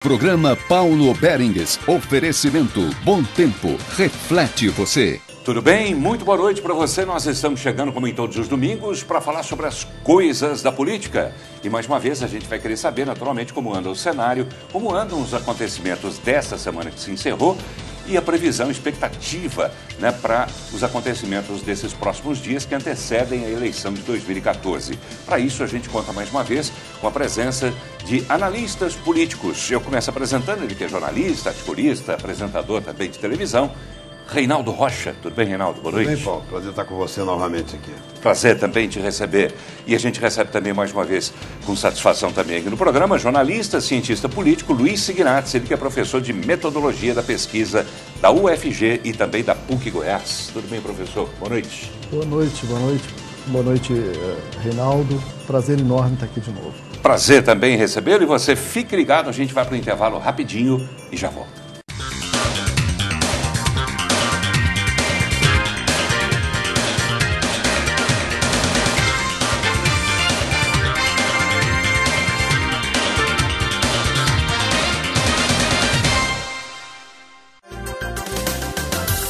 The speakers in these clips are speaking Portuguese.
Programa Paulo Berengues. Oferecimento Bom Tempo. Reflete você. Tudo bem? Muito boa noite para você. Nós estamos chegando, como em todos os domingos, para falar sobre as coisas da política. E mais uma vez a gente vai querer saber, naturalmente, como anda o cenário, como andam os acontecimentos desta semana que se encerrou e a previsão, expectativa, para os acontecimentos desses próximos dias que antecedem a eleição de 2014. Para isso, a gente conta mais uma vez com a presença de analistas políticos. Eu começo apresentando ele, que é jornalista, articulista, apresentador também de televisão, Reinaldo Rocha. Tudo bem, Reinaldo? Boa noite. Tudo bem, Paulo. Prazer estar com você novamente aqui. Prazer também te receber. E a gente recebe também, mais uma vez, com satisfação também aqui no programa, jornalista, cientista político, Luiz Signatz, ele que é professor de metodologia da pesquisa da UFG e também da PUC Goiás. Tudo bem, professor? Boa noite. Boa noite, boa noite. Boa noite, Reinaldo. Prazer enorme estar aqui de novo. Prazer também recebê-lo e você fique ligado, a gente vai para o intervalo rapidinho e já volta.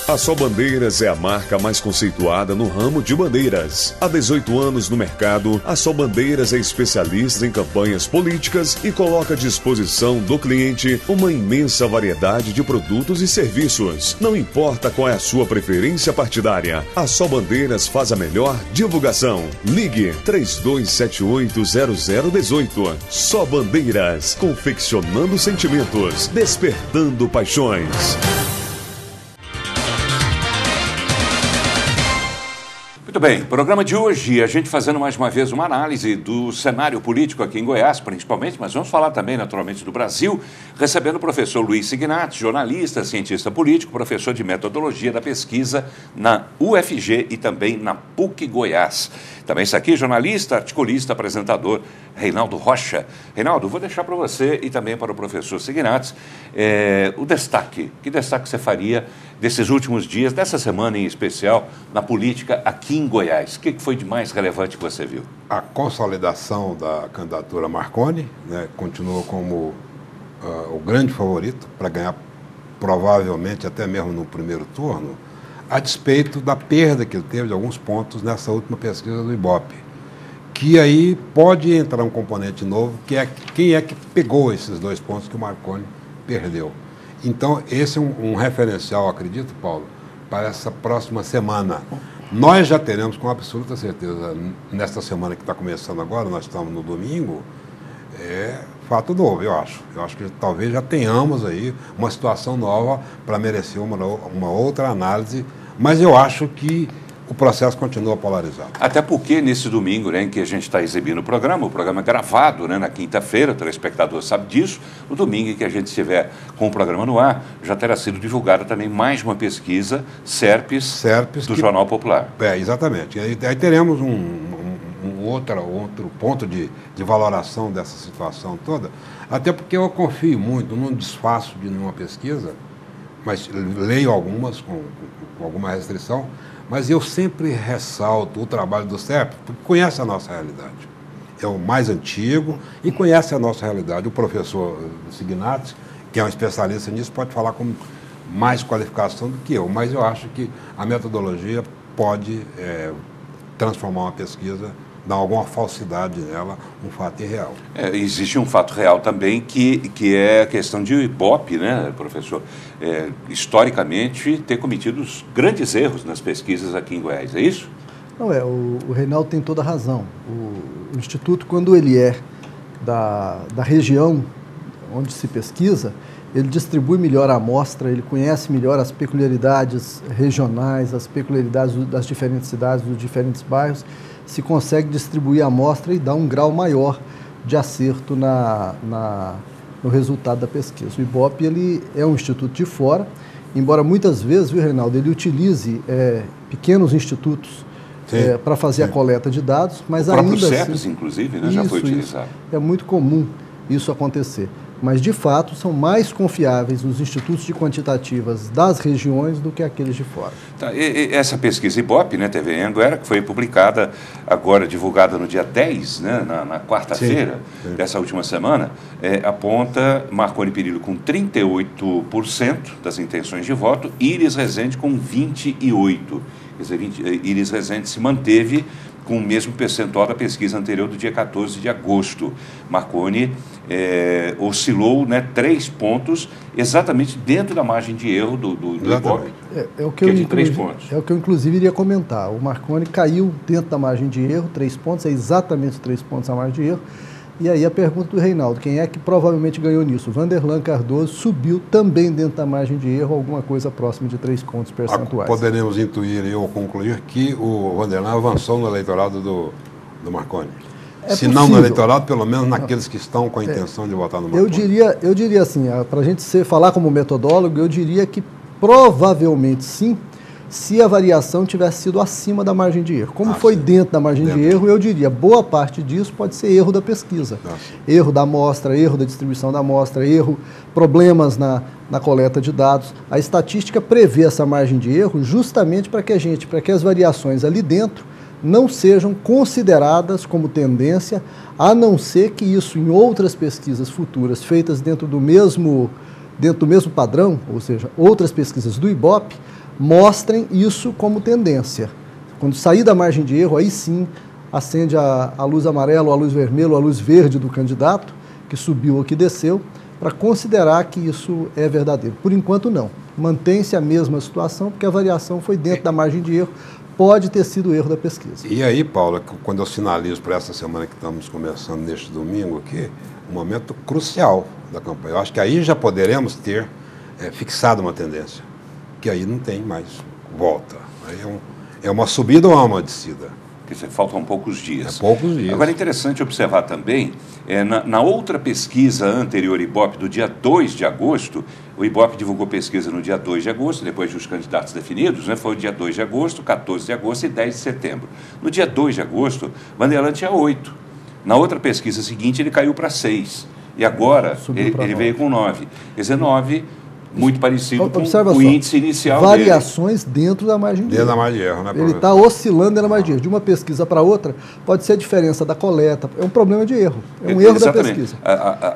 A Só Bandeiras é a marca mais conceituada no ramo de bandeiras. Há 18 anos no mercado, a Só Bandeiras é especialista em campanhas políticas e coloca à disposição do cliente uma imensa variedade de produtos e serviços. Não importa qual é a sua preferência partidária, a Só Bandeiras faz a melhor divulgação. Ligue 32780018. Só Bandeiras, confeccionando sentimentos, despertando paixões. Muito bem, programa de hoje, a gente fazendo mais uma vez uma análise do cenário político aqui em Goiás, principalmente, mas vamos falar também, naturalmente, do Brasil, recebendo o professor Luiz Signatz, jornalista, cientista político, professor de metodologia da pesquisa na UFG e também na PUC Goiás. Também está aqui, jornalista, articulista, apresentador, Reinaldo Rocha. Reinaldo, vou deixar para você e também para o professor Signatz o destaque. Que destaque você faria desses últimos dias, dessa semana em especial, na política aqui em Goiás? O que foi de mais relevante que você viu? A consolidação da candidatura Marconi, continua como o grande favorito para ganhar, provavelmente até mesmo no primeiro turno, a despeito da perda que ele teve de alguns pontos nessa última pesquisa do Ibope. Que aí pode entrar um componente novo, que é quem é que pegou esses 2 pontos que o Marconi perdeu. Então, esse é um referencial, acredito, Paulo, para essa próxima semana. Nós já teremos, com absoluta certeza, nesta semana que está começando agora, nós estamos no domingo, fato novo, eu acho. Eu acho que talvez já tenhamos aí uma situação nova para merecer uma outra análise, mas eu acho que o processo continua polarizado. Até porque nesse domingo, em que a gente está exibindo o programa é gravado, na quinta-feira, o telespectador sabe disso, no domingo em que a gente estiver com o programa no ar, já terá sido divulgada também mais uma pesquisa, SERPES do Jornal Popular. Exatamente. Aí teremos um outro ponto de valoração dessa situação toda, até porque eu confio muito, não desfaço de nenhuma pesquisa, mas leio algumas com alguma restrição, mas eu sempre ressalto o trabalho do SERPES, porque conhece a nossa realidade. É o mais antigo e conhece a nossa realidade. O professor Signatz, que é um especialista nisso, pode falar com mais qualificação do que eu, mas eu acho que a metodologia pode transformar uma pesquisa, dar alguma falsidade nela, um fato irreal. Existe um fato real também que é a questão de Ibope, professor? Historicamente, ter cometido os grandes erros nas pesquisas aqui em Goiás, é isso? Não, o Reinaldo tem toda a razão. O Instituto, quando ele é da região onde se pesquisa, ele distribui melhor a amostra, ele conhece melhor as peculiaridades regionais, as peculiaridades das diferentes cidades, dos diferentes bairros, se consegue distribuir a amostra e dar um grau maior de acerto no resultado da pesquisa. O Ibope, ele é um instituto de fora, embora muitas vezes, viu, Reinaldo, ele utilize pequenos institutos para fazer a coleta de dados, mas ainda assim... O próprio SERPES, inclusive, já foi utilizado. É muito comum isso acontecer. Mas, de fato, são mais confiáveis os institutos de quantitativas das regiões do que aqueles de fora. Tá, e essa pesquisa Ibope, né, TV Anhanguera, que foi publicada agora, divulgada no dia 10, né, na quarta-feira dessa última semana, aponta Marconi Perillo com 38% das intenções de voto, Iris Rezende com 28%. Quer dizer, Iris Rezende se manteve com o mesmo percentual da pesquisa anterior do dia 14 de agosto. Marconi oscilou, né, 3 pontos, exatamente dentro da margem de erro do Ibope, que é de 3 pontos. É o que eu, inclusive, iria comentar. O Marconi caiu dentro da margem de erro, 3 pontos, é exatamente 3 pontos a margem de erro. E aí a pergunta do Reinaldo, quem é que provavelmente ganhou nisso? Vanderlan Cardoso subiu também dentro da margem de erro, alguma coisa próxima de 3 pontos percentuais. Poderemos intuir ou concluir que o Vanderlan avançou no eleitorado do Marconi. Se não no eleitorado, pelo menos naqueles que estão com a intenção de votar no Marconi. Eu diria assim, para a gente falar como metodólogo, eu diria que provavelmente sim, se a variação tivesse sido acima da margem de erro. Como foi dentro da margem de erro, eu diria, boa parte disso pode ser erro da pesquisa. Erro da amostra, erro da distribuição da amostra, problemas na coleta de dados. A estatística prevê essa margem de erro justamente para que as variações ali dentro não sejam consideradas como tendência, a não ser que isso em outras pesquisas futuras feitas dentro do mesmo padrão, ou seja, outras pesquisas do Ibope, mostrem isso como tendência. Quando sair da margem de erro, aí sim acende a luz amarela, ou a luz vermelha, ou a luz verde do candidato, que subiu ou que desceu, para considerar que isso é verdadeiro. Por enquanto, não. Mantém-se a mesma situação, porque a variação foi dentro da margem de erro, pode ter sido erro da pesquisa. E aí, Paula, quando eu sinalizo para essa semana que estamos começando neste domingo aqui, um momento crucial da campanha. Eu acho que aí já poderemos ter fixado uma tendência, que aí não tem mais volta. Aí é uma subida ou é uma descida? Quer dizer, faltam poucos dias. Poucos dias. Agora é interessante observar também, na outra pesquisa anterior Ibope, do dia 2 de agosto, o Ibope divulgou pesquisa no dia 2 de agosto, depois dos candidatos definidos, né, foi o dia 2 de agosto, 14 de agosto e 10 de setembro. No dia 2 de agosto, Vanderlan tinha 8. Na outra pesquisa seguinte, ele caiu para 6. E agora, ele veio com 9. Quer dizer, 9... muito parecido com o índice inicial variações dele. Dentro da margem de erro. Dentro da margem de erro, né, ele está oscilando dentro da margem de erro. De uma pesquisa para outra, pode ser a diferença da coleta. É um problema de erro. É um erro Exatamente. da pesquisa.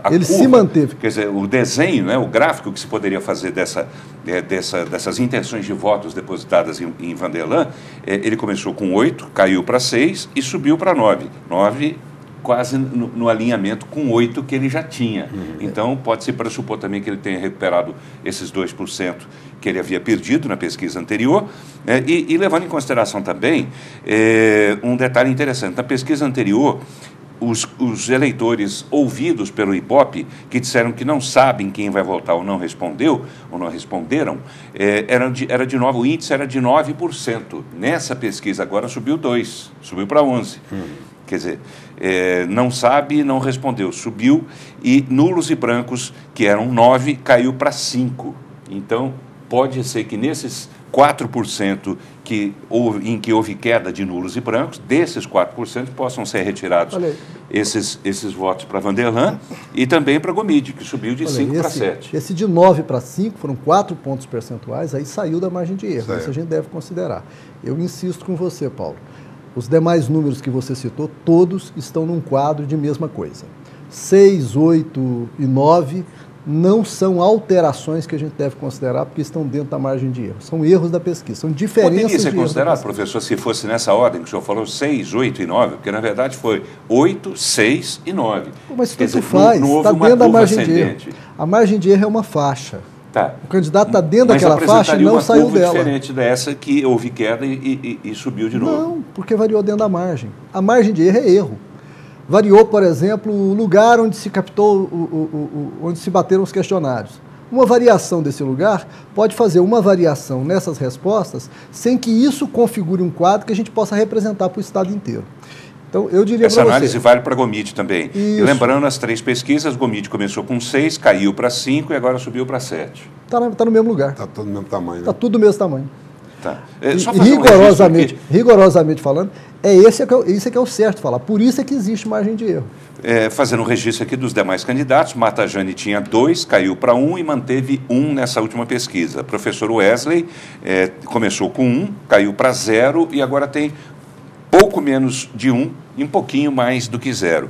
Ele curva, se manteve. Quer dizer, o desenho, né, o gráfico que se poderia fazer dessas intenções de votos depositadas em Vanderlan, ele começou com 8, caiu para 6 e subiu para 9. 9 quase no alinhamento com 8 que ele já tinha. Então, pode-se pressupor também que ele tenha recuperado esses 2% que ele havia perdido na pesquisa anterior, e levando em consideração também um detalhe interessante. Na pesquisa anterior, os eleitores ouvidos pelo Ibope, que disseram que não sabem quem vai votar ou não respondeu, ou não responderam, era de novo, o índice era de 9%. Nessa pesquisa agora subiu 2%, subiu para 11%. Quer dizer, não sabe, não respondeu, subiu, e nulos e brancos, que eram 9%, caiu para 5%. Então, pode ser que nesses 4% em que houve queda de nulos e brancos, desses 4% possam ser retirados esses votos para Vanderlan e também para Gomide, que subiu de 5 para 7. Esse de 9 para 5 foram 4 pontos percentuais, aí saiu da margem de erro. Isso a gente deve considerar. Eu insisto com você, Paulo. Os demais números que você citou, todos estão num quadro de mesma coisa. 6, 8 e 9 não são alterações que a gente deve considerar porque estão dentro da margem de erro. São erros da pesquisa, são diferenças de erro. Poderia ser considerado, professor, se fosse nessa ordem que o senhor falou, 6, 8 e 9, porque na verdade foi 8, 6 e 9. Mas tanto faz, está dentro da margem de erro. A margem de erro é uma faixa. Tá. O candidato está dentro daquela faixa e não saiu dela. Diferente dessa que houve queda e subiu de novo. Não, porque variou dentro da margem. A margem de erro é erro. Variou, por exemplo, o lugar onde se captou, onde se bateram os questionários. Uma variação desse lugar pode fazer uma variação nessas respostas sem que isso configure um quadro que a gente possa representar para o Estado inteiro. Então, eu diria para você... Essa análise vale para Gomide também. Isso. E lembrando, as 3 pesquisas, Gomide começou com 6, caiu para 5 e agora subiu para 7. Está no mesmo lugar. Está tudo do mesmo tamanho. Está tudo do mesmo tamanho. Tá. Rigorosamente falando, isso é que é o certo falar. Por isso é que existe margem de erro. Fazendo um registro aqui dos demais candidatos, Martajani tinha 2, caiu para 1 e manteve 1 nessa última pesquisa. Professor Wesley começou com 1, caiu para 0 e agora tem pouco menos de 1 e um pouquinho mais do que 0.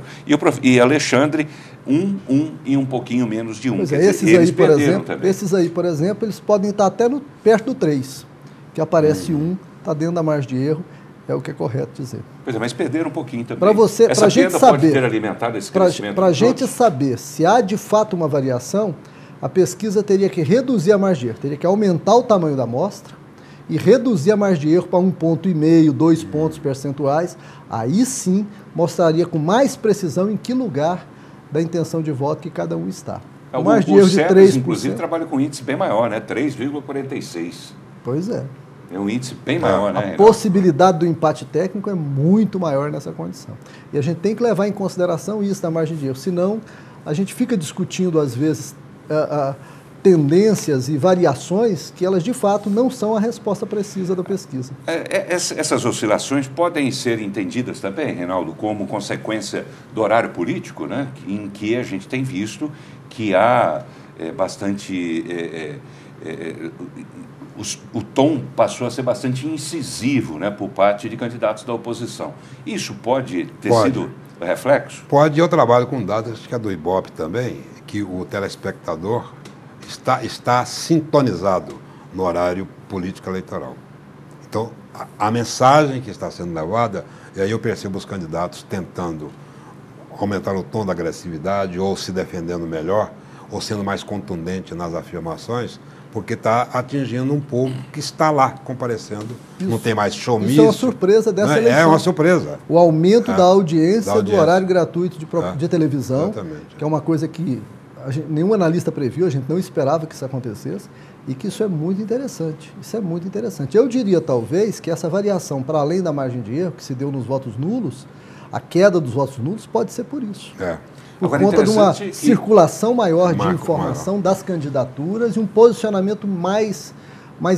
E Alexandre, 1 e um pouquinho menos de 1. Pois é, esses aí, por exemplo, eles podem estar até perto do 3, que aparece 1, está dentro da margem de erro, é o que é correto dizer. Pois é, mas perderam um pouquinho também. Para a gente saber, pode ter alimentado esse crescimento. Para a gente saber se há de fato uma variação, a pesquisa teria que reduzir a margem de erro, teria que aumentar o tamanho da amostra e reduzir a margem de erro para 1,5 ponto, 2 pontos percentuais. Aí sim mostraria com mais precisão em que lugar da intenção de voto que cada um está. O margem de erro de 3%. Inclusive, trabalha com um índice bem maior, né? 3,46. Pois é. É um índice bem maior, né? A possibilidade do empate técnico é muito maior nessa condição. E a gente tem que levar em consideração isso na margem de erro. Senão, a gente fica discutindo, às vezes, tendências e variações que elas, de fato, não são a resposta precisa da pesquisa. Essas oscilações podem ser entendidas também, Reinaldo, como consequência do horário político, né? Em que a gente tem visto que há bastante... o tom passou a ser bastante incisivo, né, por parte de candidatos da oposição. Isso pode ter sido reflexo? Pode. Eu trabalho com dados, acho que é do Ibope também, que o telespectador está sintonizado no horário político eleitoral. Então, a mensagem que está sendo levada, e aí eu percebo os candidatos tentando aumentar o tom da agressividade, ou se defendendo melhor, ou sendo mais contundente nas afirmações, porque está atingindo um povo que está lá comparecendo. Isso. Não tem mais showmício. Isso é uma surpresa dessa eleição. É uma surpresa. O aumento da audiência do horário gratuito de televisão, exatamente, que é uma coisa que nenhum analista previu, a gente não esperava que isso acontecesse, e que isso é muito interessante. Isso é muito interessante. Eu diria, talvez, que essa variação, para além da margem de erro, que se deu nos votos nulos, a queda dos votos nulos pode ser por isso. Por conta de uma circulação maior de informação das candidaturas e um posicionamento mais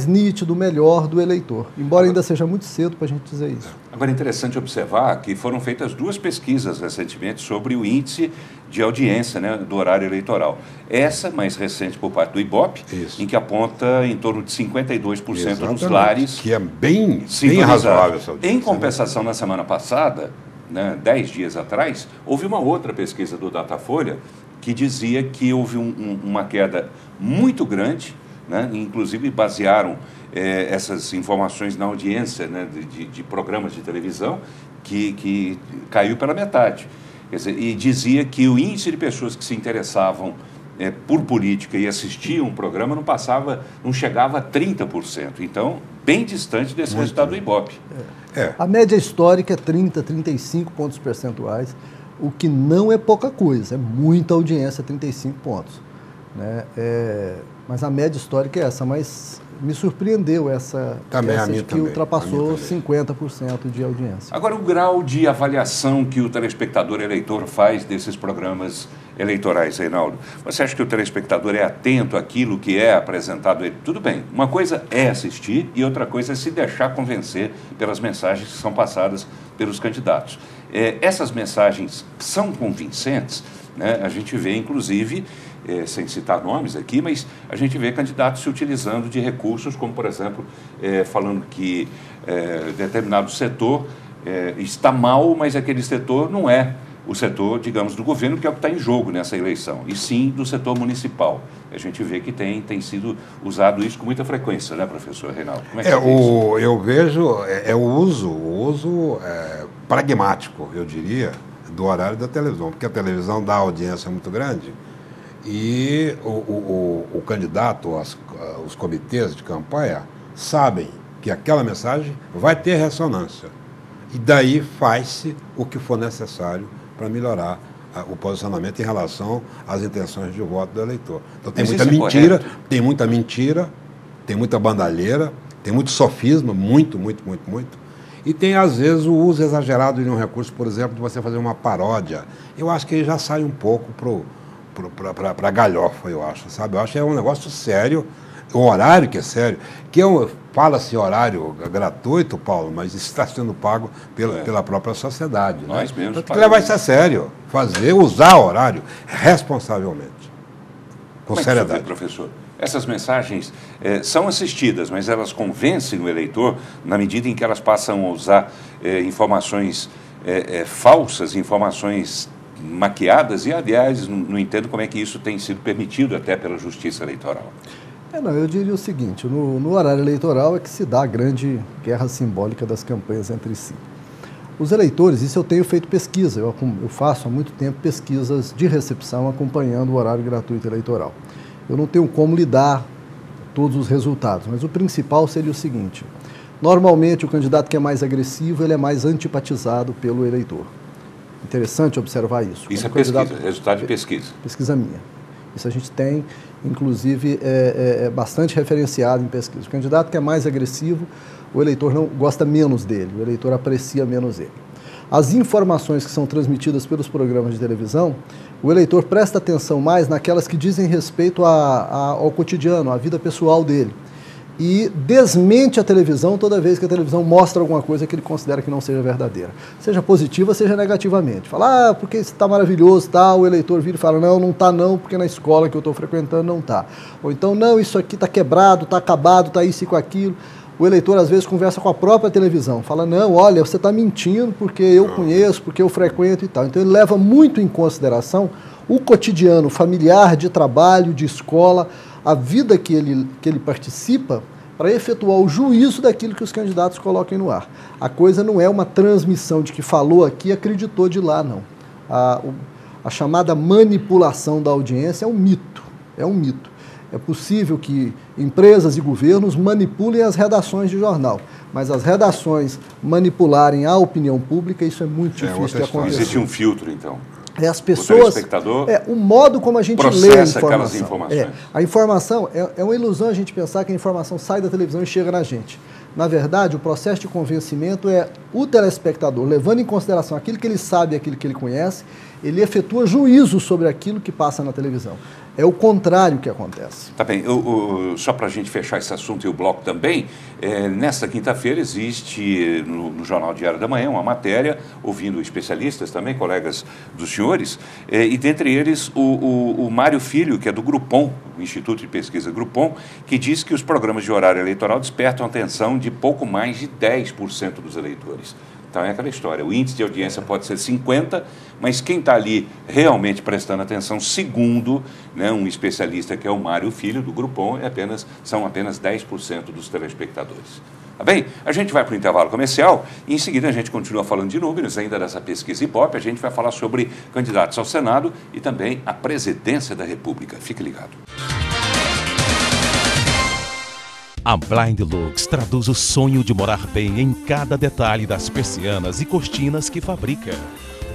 nítido, melhor do eleitor. Embora ainda seja muito cedo para a gente dizer isso. Agora é interessante observar que foram feitas 2 pesquisas recentemente sobre o índice de audiência, né, do horário eleitoral. Essa, mais recente por parte do Ibope, em que aponta em torno de 52% nos lares. Que é bem razoável essa audiência. Em compensação, na semana passada, né, 10 dias atrás, houve uma outra pesquisa do Datafolha que dizia que houve uma queda muito grande, né, inclusive basearam essas informações na audiência, né, de programas de televisão, que caiu pela metade. Quer dizer, e dizia que o índice de pessoas que se interessavam por política e assistiam um programa não chegava a 30%. Então, bem distante desse resultado do Ibope. A média histórica é 30, 35 pontos percentuais, o que não é pouca coisa, é muita audiência, 35 pontos. Né? Mas a média histórica é essa, mas me surpreendeu essa que ultrapassou 50% de audiência. Agora, o grau de avaliação que o telespectador eleitor faz desses programas eleitorais, Reinaldo, você acha que o telespectador é atento àquilo que é apresentado a ele? Tudo bem, uma coisa é assistir e outra coisa é se deixar convencer pelas mensagens que são passadas pelos candidatos. Essas mensagens são convincentes, né? A gente vê, inclusive, sem citar nomes aqui, mas a gente vê candidatos se utilizando de recursos, como, por exemplo, falando que determinado setor está mal, mas aquele setor não é o setor, digamos, do governo, que é o que está em jogo nessa eleição, e sim do setor municipal. A gente vê que tem sido usado isso com muita frequência, né, professor Reinaldo? Como é que eu vejo o uso pragmático, eu diria, do horário da televisão, porque a televisão dá audiência muito grande e o candidato, os comitês de campanha sabem que aquela mensagem vai ter ressonância. E daí faz-se o que for necessário para melhorar o posicionamento em relação às intenções de voto do eleitor. Então tem muita mentira, tem muita bandalheira, tem muito sofisma, muito. E tem, às vezes, o uso exagerado de um recurso, por exemplo, de você fazer uma paródia. Eu acho que ele já sai um pouco para a galhofa, eu acho, sabe? Eu acho que é um negócio sério. O horário que é sério, fala-se horário gratuito, Paulo, mas isso está sendo pago pela própria sociedade. Nós mesmos. Tem que levar isso a sério, usar horário responsavelmente, com seriedade. Professor? Essas mensagens são assistidas, mas elas convencem o eleitor na medida em que elas passam a usar informações falsas, informações maquiadas, e, aliás, não entendo como é que isso tem sido permitido até pela Justiça Eleitoral. Eu diria o seguinte, no horário eleitoral é que se dá a grande guerra simbólica das campanhas entre si. Os eleitores, isso eu tenho feito pesquisa, eu faço há muito tempo pesquisas de recepção acompanhando o horário gratuito eleitoral. Eu não tenho como lhe dar todos os resultados, mas o principal seria o seguinte: normalmente o candidato que é mais agressivo, ele é mais antipatizado pelo eleitor. Interessante observar isso. Isso é pesquisa, resultado de pesquisa. Pesquisa minha. Isso a gente tem, inclusive, bastante referenciado em pesquisa. O candidato que é mais agressivo, o eleitor não gosta menos dele, o eleitor aprecia menos ele. As informações que são transmitidas pelos programas de televisão, o eleitor presta atenção mais naquelas que dizem respeito ao cotidiano, à vida pessoal dele. E desmente a televisão toda vez que a televisão mostra alguma coisa que ele considera que não seja verdadeira. Seja positiva, seja negativamente. Fala, porque isso está maravilhoso, tá? O eleitor vira e fala, não está não, porque na escola que eu estou frequentando não está. Ou então, não, isso aqui está quebrado, está acabado, está isso e com aquilo. O eleitor, às vezes, conversa com a própria televisão. Fala, não, olha, você está mentindo porque eu conheço, porque eu frequento e tal. Então, ele leva muito em consideração o cotidiano familiar, de trabalho, de escola, a vida que ele participa, para efetuar o juízo daquilo que os candidatos coloquem no ar. A coisa não é uma transmissão de que falou aqui e acreditou de lá, não. A chamada manipulação da audiência é um mito, É possível que empresas e governos manipulem as redações de jornal, mas as redações manipularem a opinião pública, isso é muito difícil de acontecer. Existe um filtro, então. As pessoas, o modo como a gente lê a informação. A informação é uma ilusão a gente pensar que a informação sai da televisão e chega na gente. Na verdade, o processo de convencimento é o telespectador, levando em consideração aquilo que ele sabe e aquilo que ele conhece, ele efetua juízo sobre aquilo que passa na televisão. É o contrário que acontece. Tá bem, só para a gente fechar esse assunto e o bloco também, nesta quinta-feira existe no Jornal Diário da Manhã uma matéria, ouvindo especialistas também, colegas dos senhores, e dentre eles o Mário Filho, que é do Grupom, o Instituto de Pesquisa Grupom, que diz que os programas de horário eleitoral despertam a atenção de pouco mais de 10% dos eleitores. Então é aquela história, o índice de audiência pode ser 50%, mas quem está ali realmente prestando atenção, segundo um especialista que é o Mário Filho, do Grupom, são apenas 10% dos telespectadores. Tá bem? A gente vai para o intervalo comercial e em seguida a gente continua falando de números, ainda dessa pesquisa Ibope, a gente vai falar sobre candidatos ao Senado e também a presidência da República. Fique ligado. A Blind Lux traduz o sonho de morar bem em cada detalhe das persianas e cortinas que fabrica.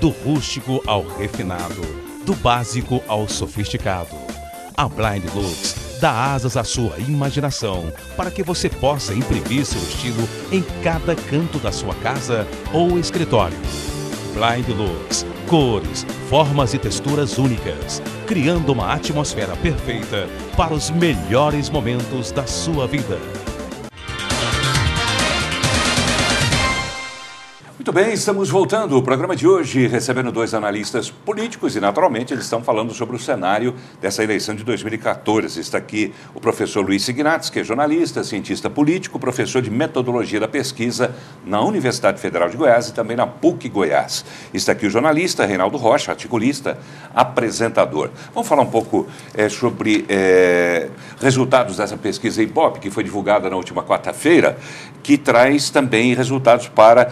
Do rústico ao refinado, do básico ao sofisticado. A Blind Lux dá asas à sua imaginação para que você possa imprimir seu estilo em cada canto da sua casa ou escritório. Blind Lux, cores, formas e texturas únicas, criando uma atmosfera perfeita para os melhores momentos da sua vida. Muito bem, estamos voltando. O programa de hoje recebendo dois analistas políticos e, naturalmente, eles estão falando sobre o cenário dessa eleição de 2014. Está aqui o professor Luiz Signatis, que é jornalista, cientista político, professor de metodologia da pesquisa na Universidade Federal de Goiás e também na PUC Goiás. Está aqui o jornalista Reinaldo Rocha, articulista, apresentador. Vamos falar um pouco sobre resultados dessa pesquisa Ibope, que foi divulgada na última quarta-feira, que traz também resultados para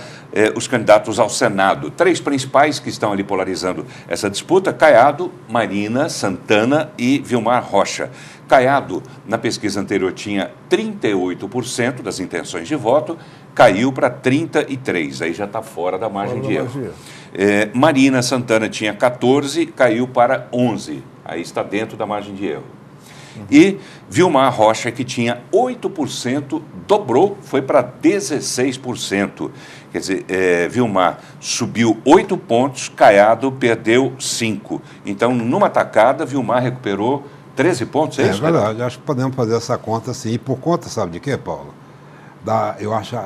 os candidatos ao Senado. Três principais que estão ali polarizando essa disputa: Caiado, Marina, Santana e Vilmar Rocha. Caiado, na pesquisa anterior, tinha 38% das intenções de voto, caiu para 33%, aí já está fora da margem de erro. Marina Santana tinha 14%, caiu para 11%, aí está dentro da margem de erro. E Vilmar Rocha, que tinha 8%, dobrou, foi para 16%. Quer dizer, Vilmar subiu 8 pontos, Caiado perdeu 5. Então, numa tacada, Vilmar recuperou 13 pontos, é isso? É verdade, acho que podemos fazer essa conta sim. E por conta, sabe de quê, Paulo? Eu acho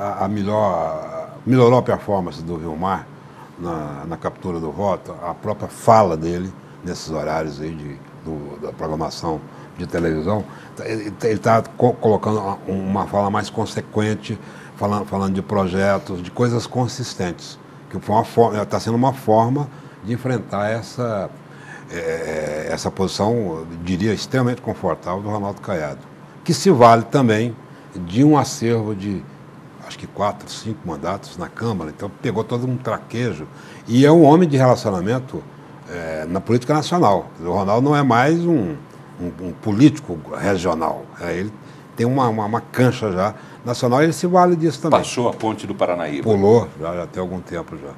melhorou a performance do Vilmar na captura do voto, a própria fala dele nesses horários aí da programação de televisão. Ele está colocando uma fala mais consequente, falando de projetos, de coisas consistentes, que está sendo uma forma de enfrentar essa posição, eu diria, extremamente confortável do Ronaldo Caiado, que se vale também de um acervo de, acho que 4, 5 mandatos na Câmara, então pegou todo um traquejo, e é um homem de relacionamento na política nacional. O Ronaldo não é mais um político regional, ele tem uma cancha já nacional, e ele se vale disso também. Passou a ponte do Paranaíba. Pulou, já tem algum tempo já.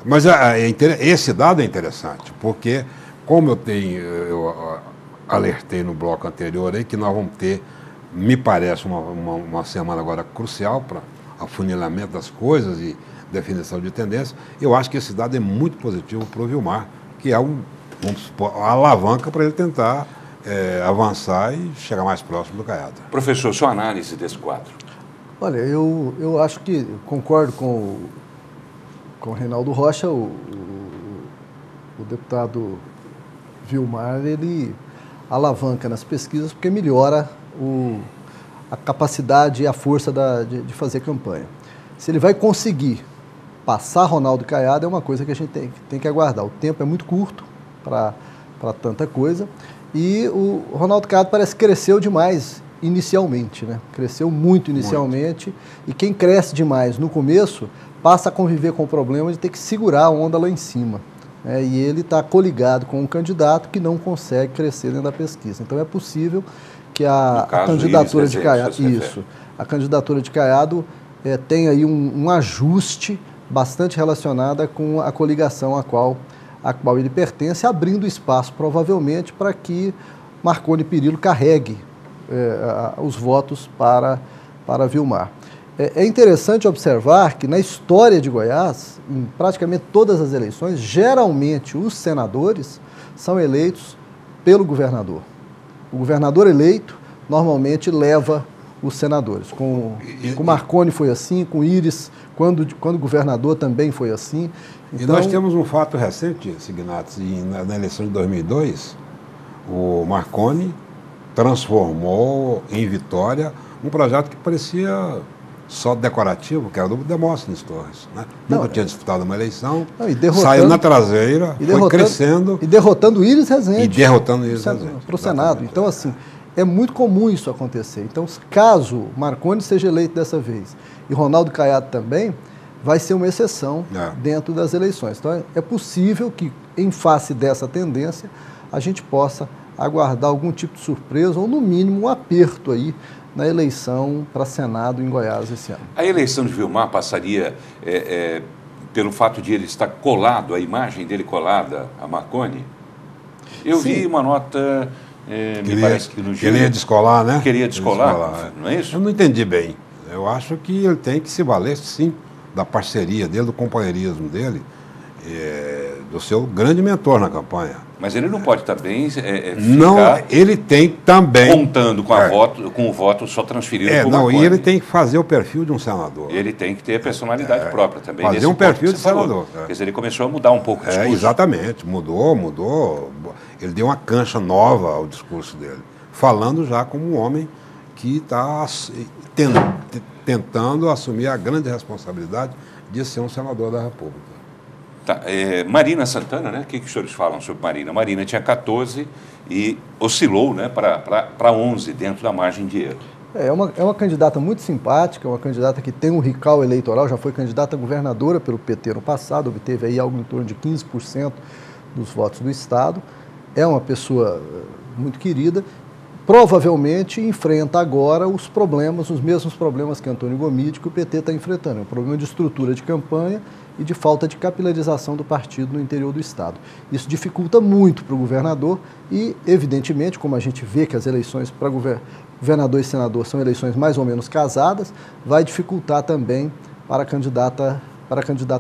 Mas esse dado é interessante, porque, como eu alertei no bloco anterior, aí, que nós vamos ter, me parece, uma semana agora crucial para afunilamento das coisas e definição de tendência, eu acho que esse dado é muito positivo para o Vilmar, que é uma alavanca para ele tentar avançar e chegar mais próximo do Caiado. Professor, sua análise desse quadro? Olha, eu acho que concordo com o Reinaldo Rocha, o deputado Vilmar, ele alavanca nas pesquisas porque melhora a capacidade e a força de fazer campanha. Se ele vai conseguir passar Ronaldo Caiado é uma coisa que a gente tem que aguardar. O tempo é muito curto para tanta coisa e o Ronaldo Caiado parece que cresceu demais inicialmente, né? Cresceu muito inicialmente e quem cresce demais no começo passa a conviver com o problema de ter que segurar a onda lá em cima. E ele está coligado com um candidato que não consegue crescer dentro da pesquisa. Então é possível que a candidatura de Caiado, a candidatura de Caiado tenha aí um ajuste bastante relacionada com a coligação a qual ele pertence, abrindo espaço provavelmente para que Marconi Perillo carregue os votos para Vilmar. É interessante observar que na história de Goiás, em praticamente todas as eleições, geralmente os senadores são eleitos pelo governador. O governador eleito normalmente leva os senadores. Com Marconi foi assim, com Íris, quando governador também foi assim. Então, e nós temos um fato recente, Signatos, na eleição de 2002, o Marconi transformou em vitória um projeto que parecia só decorativo, que era do Demóstenes Torres. Né? Nunca tinha disputado uma eleição, saiu na traseira, foi crescendo. E derrotando Íris Rezende. Para o Senado. Então, assim, é muito comum isso acontecer. Então, caso Marconi seja eleito dessa vez e Ronaldo Caiado também, vai ser uma exceção dentro das eleições. Então, é possível que, em face dessa tendência, a gente possa aguardar algum tipo de surpresa ou, no mínimo, um aperto aí na eleição para Senado em Goiás esse ano. A eleição de Vilmar passaria pelo fato de ele estar colado, a imagem dele colada a Marconi? Eu vi uma nota, me parece que no dia... Queria descolar, né? Queria descolar, não é isso? Eu não entendi bem. Eu acho que ele tem que se valer, sim, da parceria dele, do companheirismo dele, do seu grande mentor na campanha. Mas ele não pode também não, ele tem também contando com o voto só transferido por Marconi. E ele tem que fazer o perfil de um senador. Ele tem que ter a personalidade própria também. Fazer um perfil de senador. Quer dizer, ele começou a mudar um pouco o discurso. Exatamente, mudou. Ele deu uma cancha nova ao discurso dele, falando já como um homem que está tentando assumir a grande responsabilidade de ser um senador da República. Tá, Marina Santana, né? O que os senhores falam sobre Marina? Marina tinha 14 e oscilou, né, para 11 dentro da margem de erro. É uma candidata muito simpática, uma candidata que tem um recall eleitoral, já foi candidata a governadora pelo PT no passado, obteve aí algo em torno de 15% dos votos do Estado. É uma pessoa muito querida, provavelmente enfrenta agora os mesmos problemas que Antônio Gomide, que o PT está enfrentando. É um problema de estrutura de campanha e de falta de capilarização do partido no interior do Estado. Isso dificulta muito para o governador e, evidentemente, como a gente vê que as eleições para governador e senador são eleições mais ou menos casadas, vai dificultar também para a candidata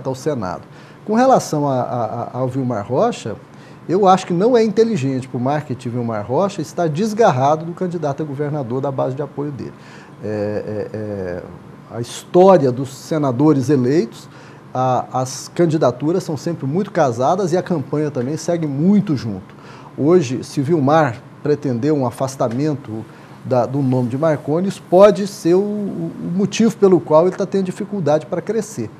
ao Senado. Com relação ao Vilmar Rocha, Eu acho que não é inteligente para o marketing Vilmar Rocha estar desgarrado do candidato a governador da base de apoio dele. A história dos senadores eleitos, as candidaturas são sempre muito casadas e a campanha também segue muito junto. Hoje, se Vilmar pretender um afastamento do nome de Marconi, isso pode ser o motivo pelo qual ele está tendo dificuldade para crescer.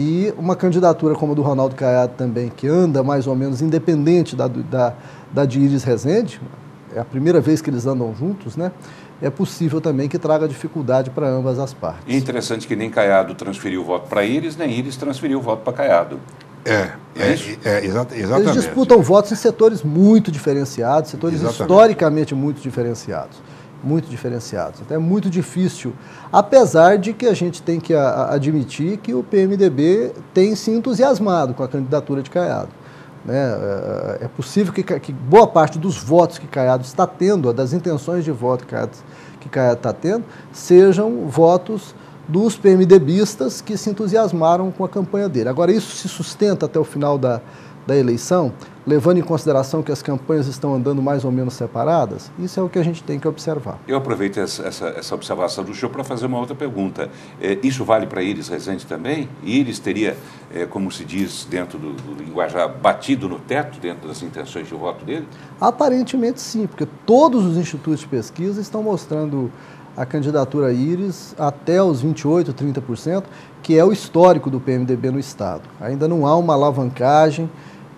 E uma candidatura como a do Ronaldo Caiado também, que anda mais ou menos independente da de Iris Rezende, é a primeira vez que eles andam juntos, né? É possível também que traga dificuldade para ambas as partes. E interessante que nem Caiado transferiu o voto para Iris, nem Iris transferiu o voto para Caiado. Exatamente. Eles disputam votos em setores muito diferenciados, setores historicamente muito diferenciados. Muito diferenciados. Até muito difícil, apesar de que a gente tem que admitir que o PMDB tem se entusiasmado com a candidatura de Caiado. Né? É possível que boa parte dos votos que Caiado está tendo, das intenções de voto que Caiado está tendo, sejam votos dos PMDBistas que se entusiasmaram com a campanha dele. Agora, isso se sustenta até o final da eleição, levando em consideração que as campanhas estão andando mais ou menos separadas? Isso é o que a gente tem que observar. Eu aproveito essa observação do senhor para fazer uma outra pergunta. Isso vale para Iris Rezende também? Iris teria, como se diz dentro do linguajar, batido no teto dentro das intenções de voto dele? Aparentemente sim, porque todos os institutos de pesquisa estão mostrando a candidatura Iris até os 28%, 30%, que é o histórico do PMDB no Estado. Ainda não há uma alavancagem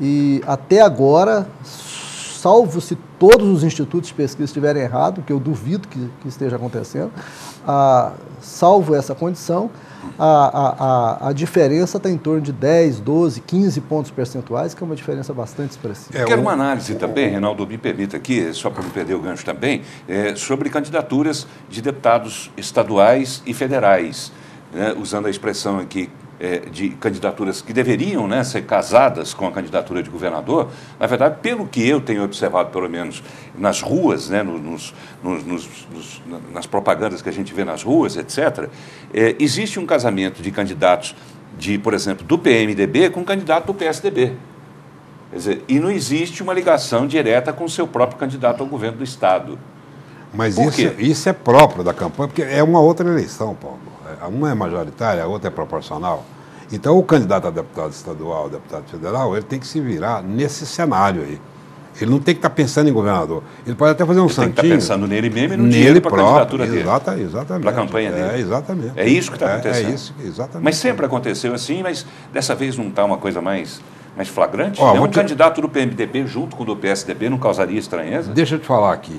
e até agora, salvo se todos os institutos de pesquisa estiverem errados, que eu duvido que esteja acontecendo, salvo essa condição, a diferença está em torno de 10, 12, 15 pontos percentuais, que é uma diferença bastante expressiva. Eu quero uma análise também, Reinaldo, me permita aqui, só para não perder o gancho também, sobre candidaturas de deputados estaduais e federais, né, usando a expressão aqui de candidaturas que deveriam, né, ser casadas com a candidatura de governador. Na verdade, pelo que eu tenho observado, pelo menos nas ruas, né, nas propagandas que a gente vê nas ruas, etc., existe um casamento de candidatos, por exemplo, do PMDB com candidato do PSDB. Quer dizer, e não existe uma ligação direta com o seu próprio candidato ao governo do Estado. Mas isso é próprio da campanha, porque é uma outra eleição, Paulo. Uma é majoritária, a outra é proporcional. Então, o candidato a deputado estadual, deputado federal, ele tem que se virar nesse cenário aí. Ele não tem que estar pensando em governador. Ele pode até fazer um santinho. Ele tem que estar pensando nele mesmo e no dinheiro para a candidatura dele. Exatamente. Para a campanha dele. Exatamente. É isso que está acontecendo. É isso, exatamente. Mas sempre aconteceu assim, mas dessa vez não está uma coisa mais flagrante? Um candidato do PMDB junto com o do PSDB não causaria estranheza? Deixa eu te falar aqui,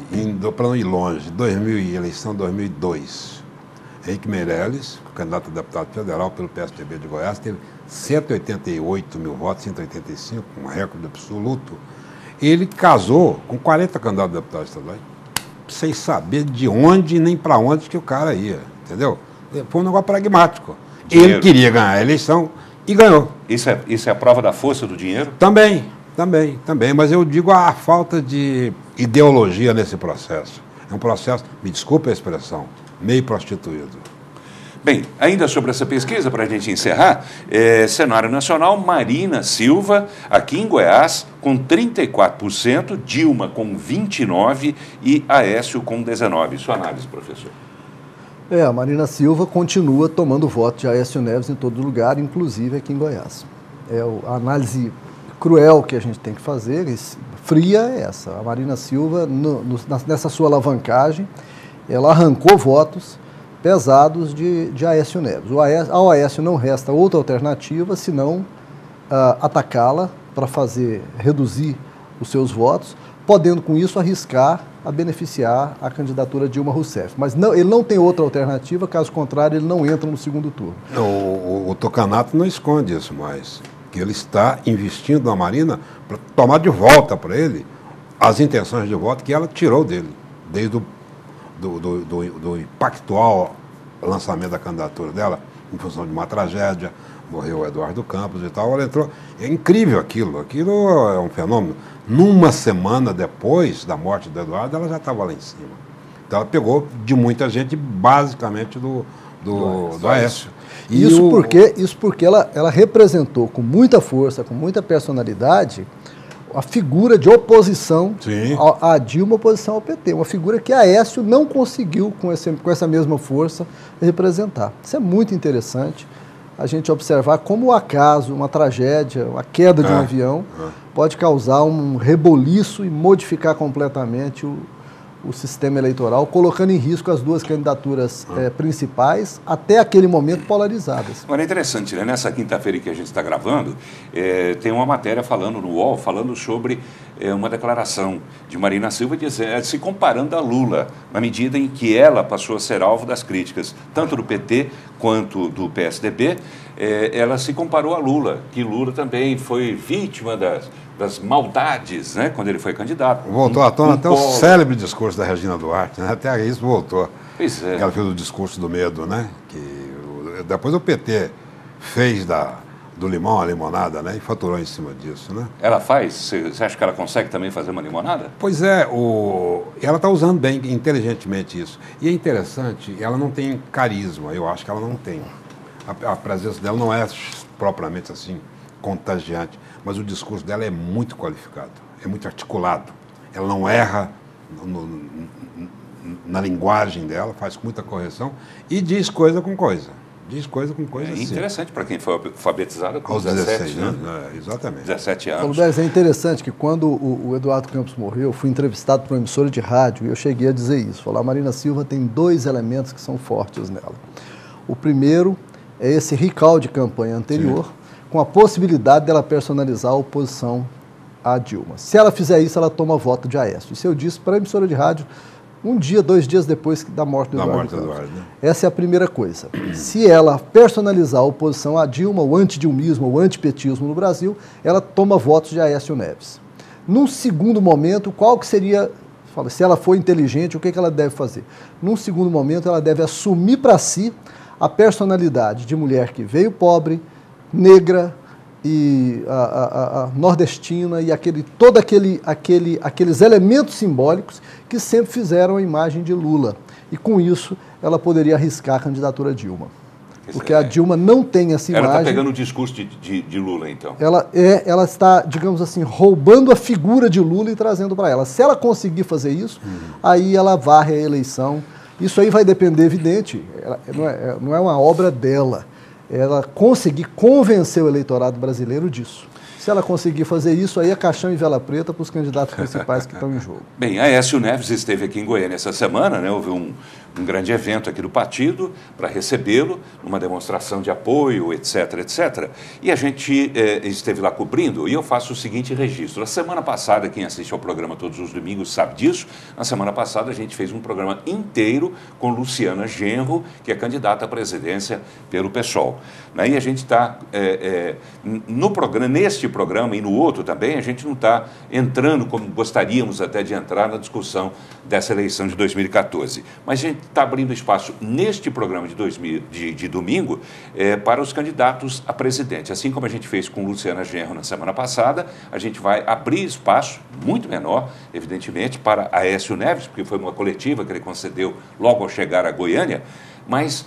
para não ir longe, eleição 2002. Henrique Meirelles, candidato a deputado federal pelo PSDB de Goiás, teve 188 mil votos, 185, um recorde absoluto. Ele casou com 40 candidatos a deputado estadual, sem saber de onde nem para onde que o cara ia, entendeu? Foi um negócio pragmático. Dinheiro. Ele queria ganhar a eleição e ganhou. Isso é a prova da força do dinheiro? Também, mas eu digo a falta de ideologia nesse processo. É um processo, me desculpe a expressão, meio prostituído. Bem, ainda sobre essa pesquisa, para a gente encerrar, cenário nacional, Marina Silva, aqui em Goiás, com 34%, Dilma com 29% e Aécio com 19%. Sua análise, professor? A Marina Silva continua tomando voto de Aécio Neves em todo lugar, inclusive aqui em Goiás. A análise cruel que a gente tem que fazer, fria, é essa. A Marina Silva, nessa sua alavancagem, ela arrancou votos pesados de Aécio Neves. Ao Aécio não resta outra alternativa senão atacá-la para reduzir os seus votos, podendo com isso arriscar a beneficiar a candidatura de Dilma Rousseff. Mas ele não tem outra alternativa, caso contrário, ele não entra no segundo turno. O Tocanato não esconde isso mais, que ele está investindo na Marina para tomar de volta para ele as intenções de voto que ela tirou dele, desde do impactual lançamento da candidatura dela, em função de uma tragédia, morreu o Eduardo Campos e tal, ela entrou. É incrível aquilo é um fenômeno. Numa semana depois da morte do Eduardo, ela já estava lá em cima. Então ela pegou de muita gente, basicamente do Aécio. Isso porque ela representou com muita força, com muita personalidade, a figura de oposição Sim. a Dilma, oposição ao PT. Uma figura que Aécio não conseguiu, com essa mesma força, representar. Isso é muito interessante, a gente observar como o acaso, uma tragédia, a queda de um avião, pode causar um reboliço e modificar completamente o sistema eleitoral, colocando em risco as duas candidaturas principais, até aquele momento polarizadas. Agora é interessante, né? Nessa quinta-feira que a gente está gravando, tem uma matéria falando no UOL, falando sobre uma declaração de Marina Silva se comparando a Lula, na medida em que ela passou a ser alvo das críticas, tanto do PT quanto do PSDB, ela se comparou a Lula, que Lula também foi vítima das maldades, né, quando ele foi candidato. Voltou à tona até o célebre discurso da Regina Duarte, né? Até isso voltou. Pois é. Ela fez o discurso do medo, né? Depois o PT fez do limão a limonada, né? E faturou em cima disso, né? Ela faz? Você acha que ela consegue também fazer uma limonada? Pois é, ela está usando bem, inteligentemente isso. E é interessante, ela não tem carisma, eu acho que ela não tem. A presença dela não é propriamente assim contagiante, mas o discurso dela é muito qualificado, é muito articulado. Ela não erra na linguagem dela, faz muita correção e diz coisa com coisa. Diz coisa com coisa, sim. Interessante para quem foi alfabetizado com aos 17, 16, né? Exatamente. 17 anos. Paulo Beres, é interessante que quando o Eduardo Campos morreu, eu fui entrevistado por uma emissora de rádio e eu cheguei a dizer isso. Falar, a Marina Silva tem 2 elementos que são fortes nela. O primeiro é esse recall de campanha anterior, sim, com a possibilidade dela personalizar a oposição a Dilma. Se ela fizer isso, ela toma voto de Aécio. Isso eu disse para a emissora de rádio 1 dia, 2 dias depois da morte do Eduardo Campos. Né? Essa é a primeira coisa. Se ela personalizar a oposição a Dilma, o antidilmismo, o antipetismo no Brasil, ela toma votos de Aécio Neves. Num segundo momento, qual que seria, se ela for inteligente, o que ela deve fazer? Num segundo momento, ela deve assumir para si a personalidade de mulher que veio pobre, negra e a nordestina e todos aqueles elementos simbólicos que sempre fizeram a imagem de Lula. E com isso ela poderia arriscar a candidatura a Dilma. Porque a Dilma não tem essa imagem. Ela está pegando o discurso de Lula, então. Ela está, digamos assim, roubando a figura de Lula e trazendo para ela. Se ela conseguir fazer isso, aí ela varre a eleição. Isso aí vai depender, evidente, não é uma obra dela. Ela conseguir convencer o eleitorado brasileiro disso. Se ela conseguir fazer isso, aí é caixão e vela preta para os candidatos principais que estão em jogo. Bem, Aécio Neves esteve aqui em Goiânia essa semana, né? Houve um grande evento aqui do partido para recebê-lo, uma demonstração de apoio, etc, etc. E a gente esteve lá cobrindo, e eu faço o seguinte registro. A semana passada, quem assiste ao programa todos os domingos sabe disso, na semana passada a gente fez um programa inteiro com Luciana Genro, que é candidata à presidência pelo PSOL. Né? E a gente está, neste programa e no outro também, a gente não está entrando como gostaríamos até de entrar na discussão dessa eleição de 2014. Mas a gente está abrindo espaço neste programa de domingo para os candidatos a presidente. Assim como a gente fez com Luciana Genro na semana passada, a gente vai abrir espaço, muito menor, evidentemente, para Aécio Neves, porque foi uma coletiva que ele concedeu logo ao chegar a Goiânia, mas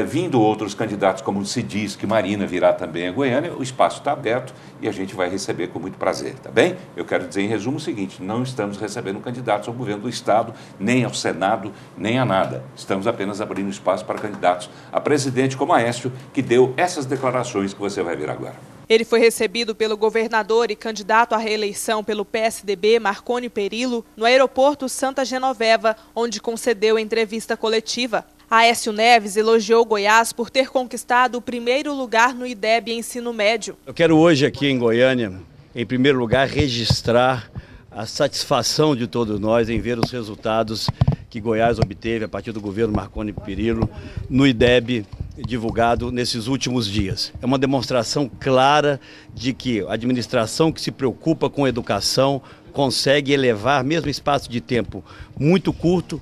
vindo outros candidatos, como se diz que Marina virá também a Goiânia, o espaço está aberto e a gente vai receber com muito prazer, tá bem? Eu quero dizer em resumo o seguinte, não estamos recebendo candidatos ao governo do Estado, nem ao Senado, nem a nada. Estamos apenas abrindo espaço para candidatos a presidente como Aécio, que deu essas declarações que você vai ver agora. Ele foi recebido pelo governador e candidato à reeleição pelo PSDB, Marconi Perillo, no aeroporto Santa Genoveva, onde concedeu entrevista coletiva. Aécio Neves elogiou Goiás por ter conquistado o primeiro lugar no IDEB Ensino Médio. Eu quero hoje aqui em Goiânia, em primeiro lugar, registrar a satisfação de todos nós em ver os resultados que Goiás obteve a partir do governo Marconi Perillo no IDEB divulgado nesses últimos dias. É uma demonstração clara de que a administração que se preocupa com educação consegue elevar, mesmo em espaço de tempo muito curto,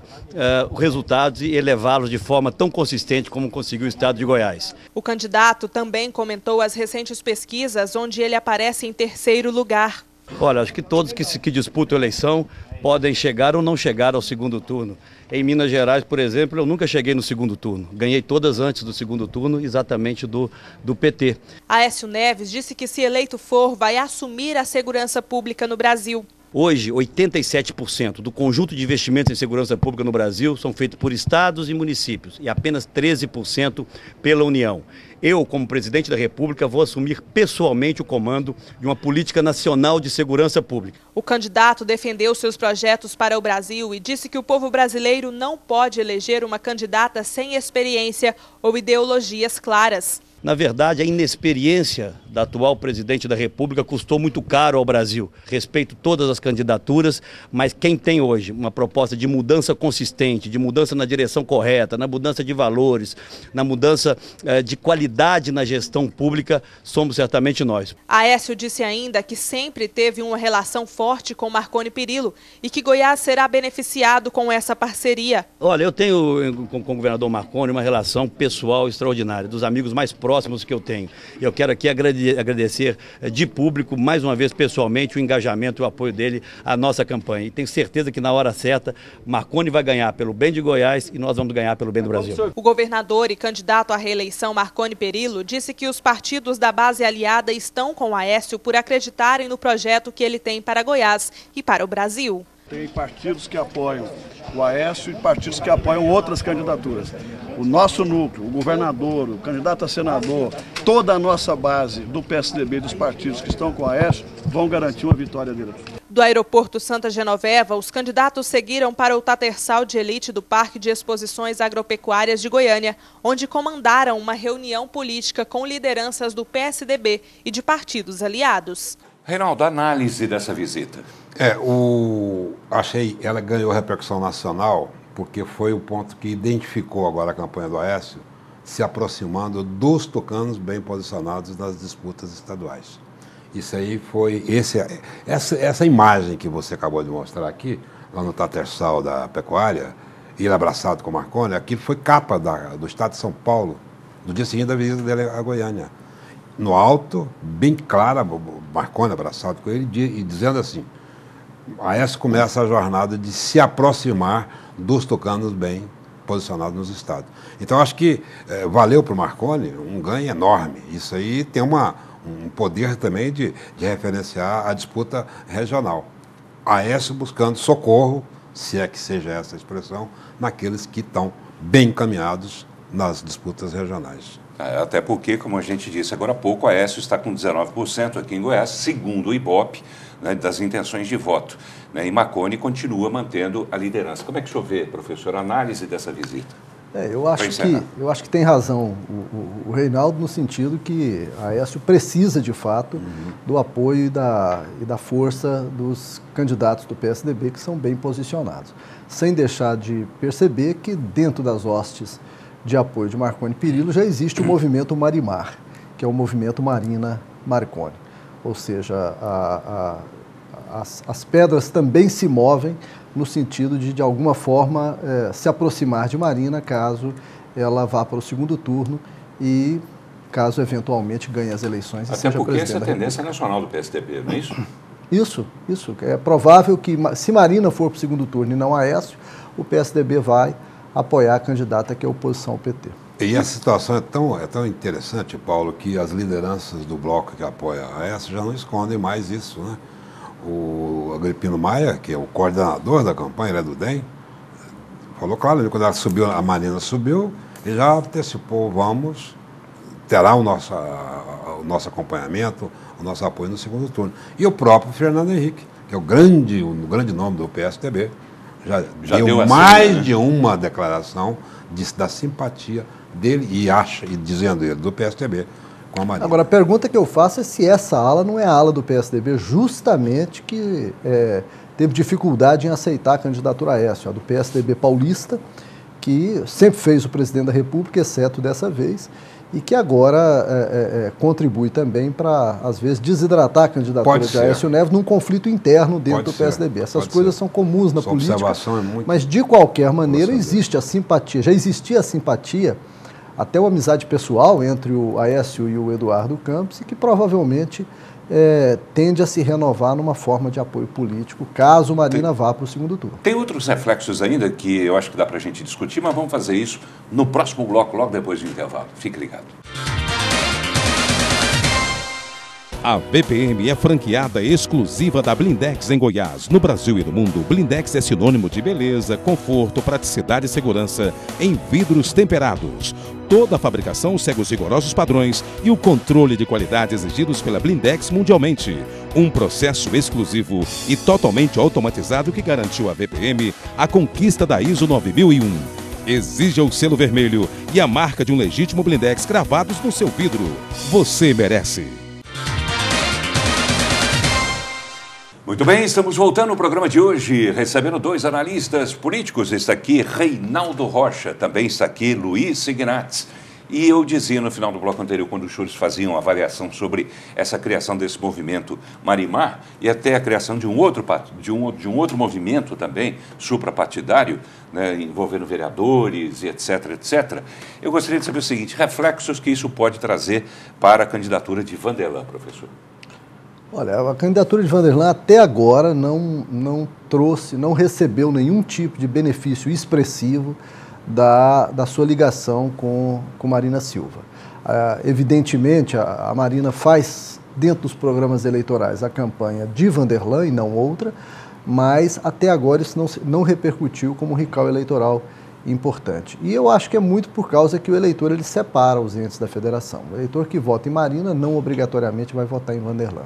os resultados e elevá-los de forma tão consistente como conseguiu o estado de Goiás. O candidato também comentou as recentes pesquisas onde ele aparece em terceiro lugar. Olha, acho que todos que disputam a eleição podem chegar ou não chegar ao segundo turno. Em Minas Gerais, por exemplo, eu nunca cheguei no segundo turno. Ganhei todas antes do segundo turno, exatamente do PT. Aécio Neves disse que, se eleito for, vai assumir a segurança pública no Brasil. Hoje, 87% do conjunto de investimentos em segurança pública no Brasil são feitos por estados e municípios e apenas 13% pela União. Eu, como presidente da República, vou assumir pessoalmente o comando de uma política nacional de segurança pública. O candidato defendeu seus projetos para o Brasil e disse que o povo brasileiro não pode eleger uma candidata sem experiência ou ideologias claras. Na verdade, a inexperiência da atual presidente da República custou muito caro ao Brasil. Respeito todas as candidaturas, mas quem tem hoje uma proposta de mudança consistente, de mudança na direção correta, na mudança de valores, na mudança de qualidade na gestão pública, somos certamente nós. Aécio disse ainda que sempre teve uma relação forte com Marconi Perillo e que Goiás será beneficiado com essa parceria. Olha, eu tenho com o governador Marconi uma relação pessoal extraordinária, dos amigos mais próximos que eu tenho. Eu quero aqui agradecer de público, mais uma vez pessoalmente, o engajamento e o apoio dele à nossa campanha. E tenho certeza que na hora certa, Marconi vai ganhar pelo bem de Goiás e nós vamos ganhar pelo bem do Brasil. O governador e candidato à reeleição Marconi Perillo disse que os partidos da base aliada estão com Aécio por acreditarem no projeto que ele tem para Goiás e para o Brasil. Tem partidos que apoiam o Aécio e partidos que apoiam outras candidaturas. O nosso núcleo, o governador, o candidato a senador, toda a nossa base do PSDB, dos partidos que estão com o Aécio, vão garantir uma vitória dele. Do aeroporto Santa Genoveva, os candidatos seguiram para o Tatersal de Elite do Parque de Exposições Agropecuárias de Goiânia, onde comandaram uma reunião política com lideranças do PSDB e de partidos aliados. Reinaldo, análise dessa visita. Achei ela ganhou repercussão nacional porque foi o ponto que identificou agora a campanha do Aécio se aproximando dos tucanos bem posicionados nas disputas estaduais. Isso aí foi essa imagem que você acabou de mostrar aqui, lá no Tatersal da Pecuária, ele abraçado com Marconi, aquilo foi capa do Estado de São Paulo, no dia seguinte da visita dele a Goiânia. No alto, bem clara, Marconi abraçado com ele e dizendo assim: Aécio começa a jornada de se aproximar dos tucanos bem posicionados nos estados. Então, acho que valeu para o Marconi um ganho enorme. Isso aí tem um poder também de referenciar a disputa regional. Aécio buscando socorro, se é que seja essa a expressão, naqueles que estão bem encaminhados nas disputas regionais. Até porque, como a gente disse agora há pouco, a Aécio está com 19% aqui em Goiás, segundo o Ibope, né, das intenções de voto. Né, e Marconi continua mantendo a liderança. Como é que o senhor vê, professor, a análise dessa visita? Eu acho que tem razão o Reinaldo, no sentido que a Aécio precisa, de fato, do apoio e da força dos candidatos do PSDB, que são bem posicionados. Sem deixar de perceber que, dentro das hostes de apoio de Marconi Perillo, já existe o movimento Marimar, que é o movimento Marina Marconi. Ou seja, as pedras também se movem no sentido de alguma forma, se aproximar de Marina, caso ela vá para o segundo turno e caso eventualmente ganhe as eleições. Até porque essa é a tendência nacional do PSDB, não é isso? Isso. É provável que, se Marina for para o segundo turno e não Aécio, o PSDB vai apoiar a candidata que é a oposição ao PT. E a situação é tão interessante, Paulo, que as lideranças do bloco que apoia a Aécio já não escondem mais isso, né? O Agripino Maia, que é o coordenador da campanha, ele é do DEM, falou claro, quando ela subiu, a Marina subiu, ele já antecipou, terá o nosso acompanhamento, o nosso apoio no segundo turno. E o próprio Fernando Henrique, que é o grande nome do PSDB, já deu mais de uma declaração da simpatia dele e dizendo ele, do PSDB, com a Marina. Agora, a pergunta que eu faço é se essa ala não é a ala do PSDB justamente que teve dificuldade em aceitar a candidatura a Aécio, a do PSDB paulista, que sempre fez o presidente da República, exceto dessa vez, e que agora contribui também para, às vezes, desidratar a candidatura de Aécio Neves num conflito interno dentro do PSDB. Essas coisas são comuns na política, mas, de qualquer maneira, existe a simpatia. Já existia a simpatia, até uma amizade pessoal entre o Aécio e o Eduardo Campos, e que provavelmente tende a se renovar numa forma de apoio político, caso Marina vá para o segundo turno. Tem outros reflexos ainda que eu acho que dá para a gente discutir, mas vamos fazer isso no próximo bloco, logo depois do intervalo. Fique ligado. A VPM é franqueada exclusiva da Blindex em Goiás. No Brasil e no mundo, Blindex é sinônimo de beleza, conforto, praticidade e segurança em vidros temperados. Toda a fabricação segue os rigorosos padrões e o controle de qualidade exigidos pela Blindex mundialmente. Um processo exclusivo e totalmente automatizado que garantiu à VPM a conquista da ISO 9001. Exija o selo vermelho e a marca de um legítimo Blindex cravados no seu vidro. Você merece. Muito bem, estamos voltando ao programa de hoje, recebendo dois analistas políticos. Está aqui Reinaldo Rocha, também está aqui Luiz Signats. E eu dizia no final do bloco anterior, quando os senhores faziam uma avaliação sobre essa criação desse movimento Marimar e até a criação de um outro movimento também, suprapartidário, né, envolvendo vereadores e etc, etc. Eu gostaria de saber o seguinte, reflexos que isso pode trazer para a candidatura de Vanderlan, professor. Olha, a candidatura de Vanderlan até agora não recebeu nenhum tipo de benefício expressivo da sua ligação com Marina Silva. Evidentemente, a Marina faz, dentro dos programas eleitorais, a campanha de Vanderlan e não outra, mas até agora isso não repercutiu como um rical eleitoral importante. E eu acho que é muito por causa que o eleitor ele separa os entes da federação. O eleitor que vota em Marina não obrigatoriamente vai votar em Vanderlan.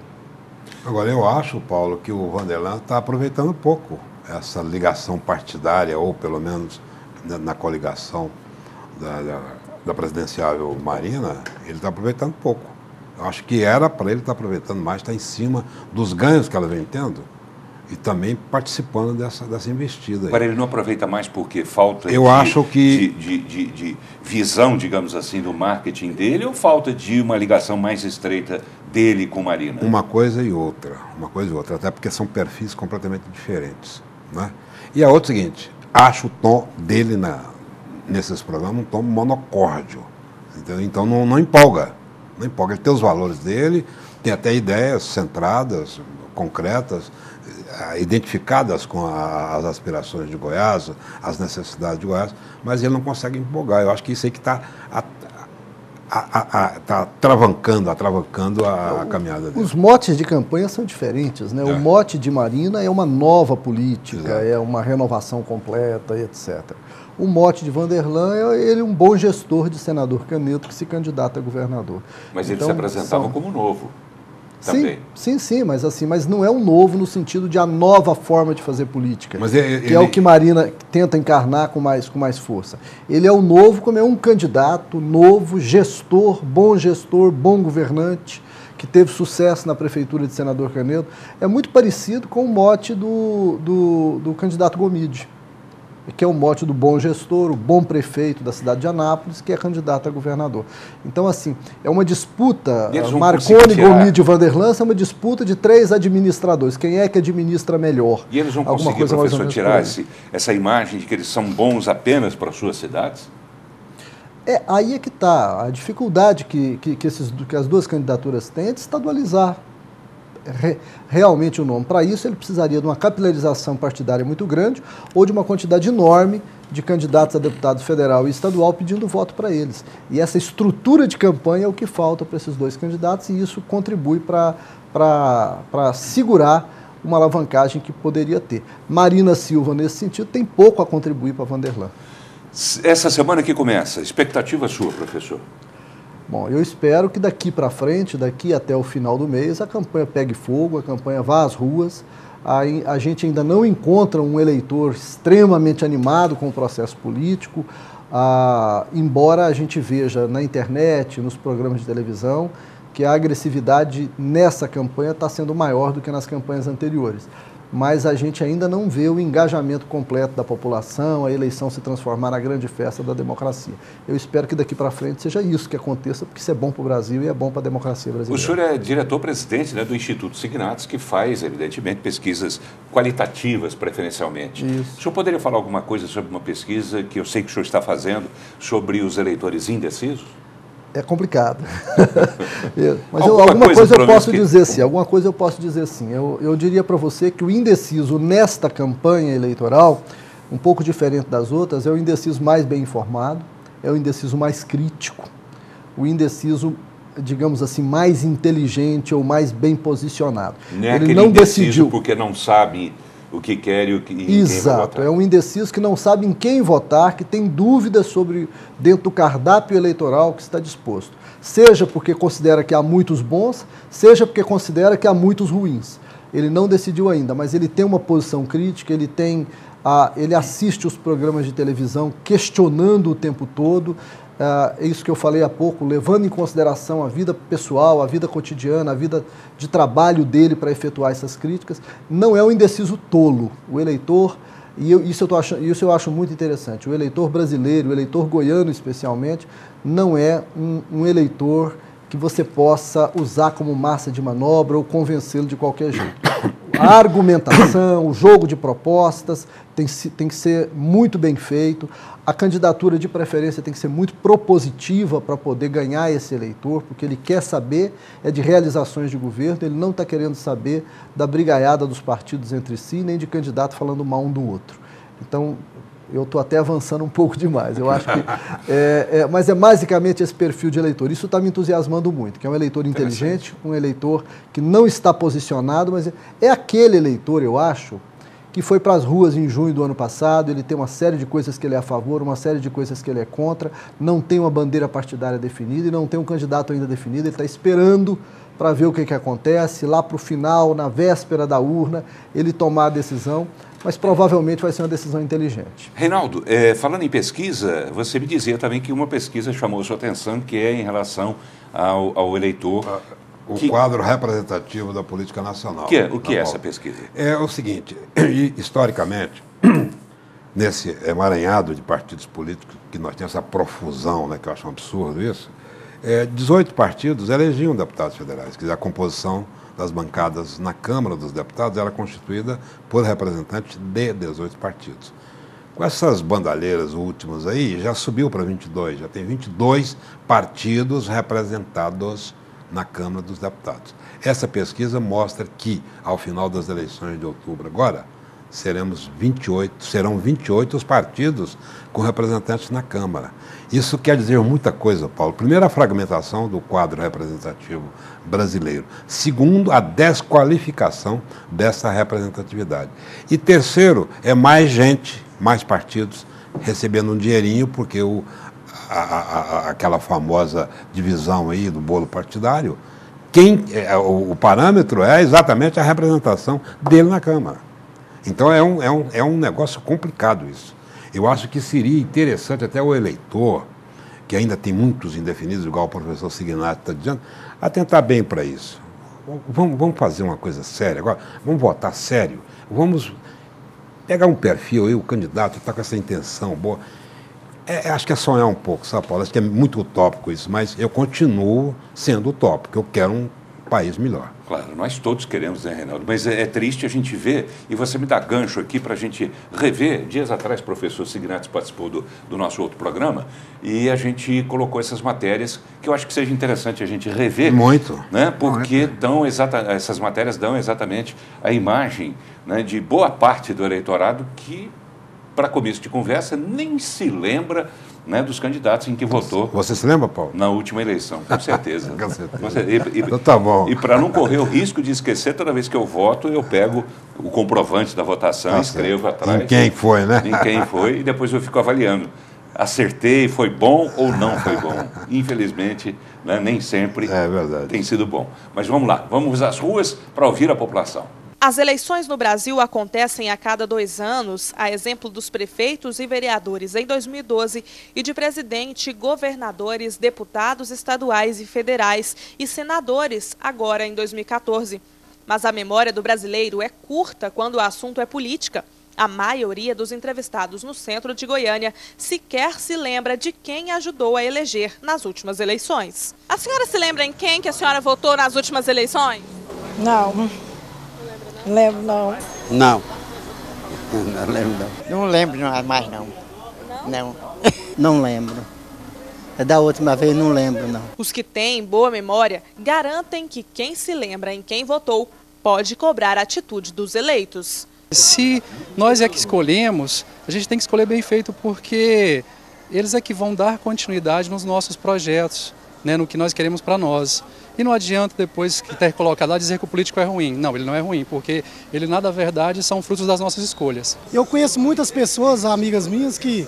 Agora, eu acho, Paulo, que o Vanderlan está aproveitando pouco essa ligação partidária, ou pelo menos na coligação da presidenciável Marina, ele está aproveitando pouco. Eu acho que era para ele estar aproveitando mais, está em cima dos ganhos que ela vem tendo e também participando dessa investida. Para ele não aproveita mais porque falta de visão, digamos assim, do marketing dele, ou falta de uma ligação mais estreita dele com Marina? Uma coisa e outra, até porque são perfis completamente diferentes, né? E a outra é o seguinte, acho o tom dele nesses programas um tom monocórdio, entendeu? Então não empolga, ele tem os valores dele, tem até ideias centradas, concretas, identificadas com as aspirações de Goiás, as necessidades de Goiás, mas ele não consegue empolgar. Eu acho que isso aí que está atravancando a caminhada dele. Os motes de campanha são diferentes, né? O mote de Marina é uma nova política, é uma renovação completa, etc. O mote de Vanderlan é um bom gestor de senador Canedo que se candidata a governador. Mas ele se apresentava como novo. Também. Sim, mas não é um novo no sentido de a nova forma de fazer política, que é o que Marina tenta encarnar com mais força. Ele é o novo como é um candidato novo, gestor, bom governante, que teve sucesso na prefeitura de Senador Canedo. É muito parecido com o mote do candidato Gomide, que é o mote do bom gestor, o bom prefeito da cidade de Anápolis, que é candidato a governador. Então, assim, é uma disputa, Marconi, Gomide e Vanderlan, é uma disputa de 3 administradores. Quem é que administra melhor? E eles vão conseguir, professor, tirar essa imagem de que eles são bons apenas para as suas cidades? Aí é que está. A dificuldade que as duas candidaturas têm é de estadualizar realmente o nome. Para isso, ele precisaria de uma capilarização partidária muito grande ou de uma quantidade enorme de candidatos a deputado federal e estadual pedindo voto para eles. E essa estrutura de campanha é o que falta para esses dois candidatos e isso contribui para segurar uma alavancagem que poderia ter. Marina Silva, nesse sentido, tem pouco a contribuir para Vanderlan. Essa semana que começa, expectativa sua, professor? Bom, eu espero que daqui para frente, daqui até o final do mês, a campanha pegue fogo, a campanha vá às ruas. A gente ainda não encontra um eleitor extremamente animado com o processo político, embora a gente veja na internet, nos programas de televisão, que a agressividade nessa campanha está sendo maior do que nas campanhas anteriores. Mas a gente ainda não vê o engajamento completo da população, a eleição se transformar na grande festa da democracia. Eu espero que daqui para frente seja isso que aconteça, porque isso é bom para o Brasil e é bom para a democracia brasileira. O senhor é diretor-presidente, né, do Instituto Signats, que faz, evidentemente, pesquisas qualitativas, preferencialmente. Isso. O senhor poderia falar alguma coisa sobre uma pesquisa que eu sei que o senhor está fazendo sobre os eleitores indecisos? É complicado. Mas alguma coisa eu posso dizer sim. Alguma coisa eu posso dizer sim. Eu diria para você que o indeciso nesta campanha eleitoral, um pouco diferente das outras, é o indeciso mais bem informado, é o indeciso mais crítico, o indeciso, digamos assim, mais inteligente ou mais bem posicionado. Não é ele não decidiu porque não sabe o que quer e o que Exato, é um indeciso que não sabe em quem votar, que tem dúvidas sobre dentro do cardápio eleitoral que está disposto. Seja porque considera que há muitos bons, seja porque considera que há muitos ruins. Ele não decidiu ainda, mas ele tem uma posição crítica, ele assiste os programas de televisão questionando o tempo todo. É isso que eu falei há pouco, levando em consideração a vida pessoal, a vida cotidiana, a vida de trabalho dele para efetuar essas críticas. Não é um indeciso tolo. O eleitor, isso eu acho muito interessante, o eleitor brasileiro, o eleitor goiano especialmente, não é um eleitor que você possa usar como massa de manobra ou convencê-lo de qualquer jeito. A argumentação, o jogo de propostas tem que ser muito bem feito. A candidatura de preferência tem que ser muito propositiva para poder ganhar esse eleitor, porque ele quer saber de realizações de governo, ele não está querendo saber da brigaiada dos partidos entre si, nem de candidato falando mal um do outro. Então, eu estou até avançando um pouco demais. Eu acho que mas é basicamente esse perfil de eleitor. Isso está me entusiasmando muito, que é um eleitor inteligente, um eleitor que não está posicionado, mas é aquele eleitor, eu acho, que foi para as ruas em junho do ano passado. Ele tem uma série de coisas que ele é a favor, uma série de coisas que ele é contra, não tem uma bandeira partidária definida e não tem um candidato ainda definido. Ele está esperando para ver o que acontece, lá para o final, na véspera da urna, ele tomar a decisão, mas provavelmente vai ser uma decisão inteligente. Reinaldo, falando em pesquisa, você me dizia também que uma pesquisa chamou sua atenção, que é em relação ao eleitor... O quadro representativo da política nacional. O que é essa pesquisa? É o seguinte, historicamente, nesse emaranhado de partidos políticos, que nós temos essa profusão, né, que eu acho um absurdo isso, 18 partidos elegiam deputados federais, quer dizer, a composição das bancadas na Câmara dos Deputados era constituída por representantes de 18 partidos. Com essas bandalheiras últimas aí, já subiu para 22, já tem 22 partidos representados na Câmara dos Deputados. Essa pesquisa mostra que, ao final das eleições de outubro agora, serão 28 os partidos com representantes na Câmara. Isso quer dizer muita coisa, Paulo. Primeiro, a fragmentação do quadro representativo brasileiro. Segundo, a desqualificação dessa representatividade. E terceiro, é mais gente, mais partidos recebendo um dinheirinho, porque aquela famosa divisão aí do bolo partidário, o parâmetro é exatamente a representação dele na Câmara. Então é um negócio complicado isso. Eu acho que seria interessante até o eleitor, que ainda tem muitos indefinidos, igual o professor Signati está dizendo, atentar bem para isso. Vamos fazer uma coisa séria agora, vamos votar sério, vamos pegar um perfil aí, o candidato está com essa intenção boa. Acho que é sonhar um pouco, sabe, Paulo? Acho que é muito utópico isso, mas eu continuo sendo utópico, eu quero um país melhor. Claro, nós todos queremos, né, Reinaldo? Mas é triste a gente ver, e você me dá gancho aqui para a gente rever. Dias atrás, o professor Signati participou do nosso outro programa, e a gente colocou essas matérias, que eu acho que seja interessante a gente rever. Muito. Né, porque essas matérias dão exatamente a imagem, né, de boa parte do eleitorado que, para começo de conversa, nem se lembra, né, dos candidatos em que votou. Você se lembra, Paulo? Na última eleição, com certeza. Com certeza. Então tá bom. E para não correr o risco de esquecer, toda vez que eu voto, eu pego o comprovante da votação, escrevo atrás. Em quem foi, né? Em quem foi, e depois eu fico avaliando. Acertei, foi bom ou não foi bom. Infelizmente, né, nem sempre tem sido bom. Mas vamos lá, vamos às ruas para ouvir a população. As eleições no Brasil acontecem a cada 2 anos, a exemplo dos prefeitos e vereadores em 2012 e de presidente, governadores, deputados estaduais e federais e senadores agora em 2014. Mas a memória do brasileiro é curta quando o assunto é política. A maioria dos entrevistados no centro de Goiânia sequer se lembra de quem ajudou a eleger nas últimas eleições. A senhora se lembra em quem que a senhora votou nas últimas eleições? Não. Não lembro, não. Não. Não lembro, não. Não lembro mais, não. Não. Não lembro. Da última vez não lembro, não. Os que têm boa memória garantem que quem se lembra em quem votou pode cobrar a atitude dos eleitos. Se nós é que escolhemos, a gente tem que escolher bem feito, porque eles é que vão dar continuidade nos nossos projetos, né, no que nós queremos para nós. E não adianta depois que ter colocado lá dizer que o político é ruim. Não, ele não é ruim, porque ele, na verdade, são frutos das nossas escolhas. Eu conheço muitas pessoas, amigas minhas, que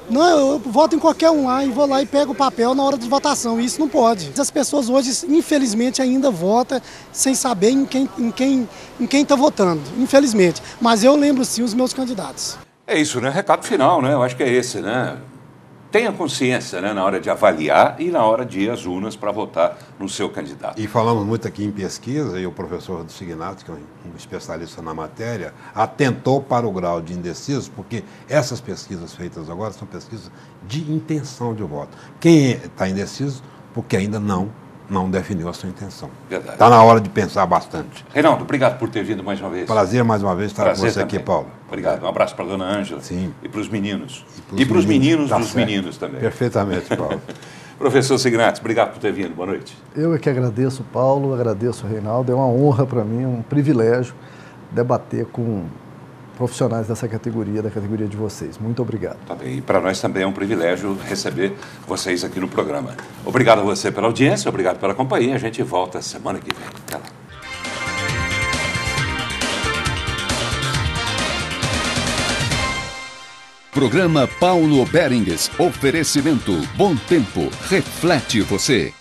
não, eu voto em qualquer um lá e vou lá e pego o papel na hora de votação. E isso não pode. As pessoas hoje, infelizmente, ainda votam sem saber em quem está votando, infelizmente. Mas eu lembro sim os meus candidatos. É isso, né? Recado final, né? Eu acho que é esse, né? Tenha consciência, né, na hora de avaliar e na hora de ir às urnas para votar no seu candidato. E falamos muito aqui em pesquisa, e o professor Signato, que é um especialista na matéria, atentou para o grau de indecisos, porque essas pesquisas feitas agora são pesquisas de intenção de voto. Quem está indeciso, porque ainda não definiu a sua intenção. Verdade. Está na hora de pensar bastante. Reinaldo, obrigado por ter vindo mais uma vez. Prazer mais uma vez estar com você também aqui, Paulo. Obrigado. Um abraço para a dona Ângela. Sim. E para os meninos. E para os meninos dos meninos também. Perfeitamente, Paulo. Professor Signato, obrigado por ter vindo. Boa noite. Eu é que agradeço, Paulo, agradeço o Reinaldo. É uma honra para mim, um privilégio debater com profissionais dessa categoria, da categoria de vocês. Muito obrigado. Tá bem. E para nós também é um privilégio receber vocês aqui no programa. Obrigado a você pela audiência, obrigado pela companhia. A gente volta semana que vem. Até lá. Programa Paulo Berengues. Oferecimento Bom Tempo. Reflete você.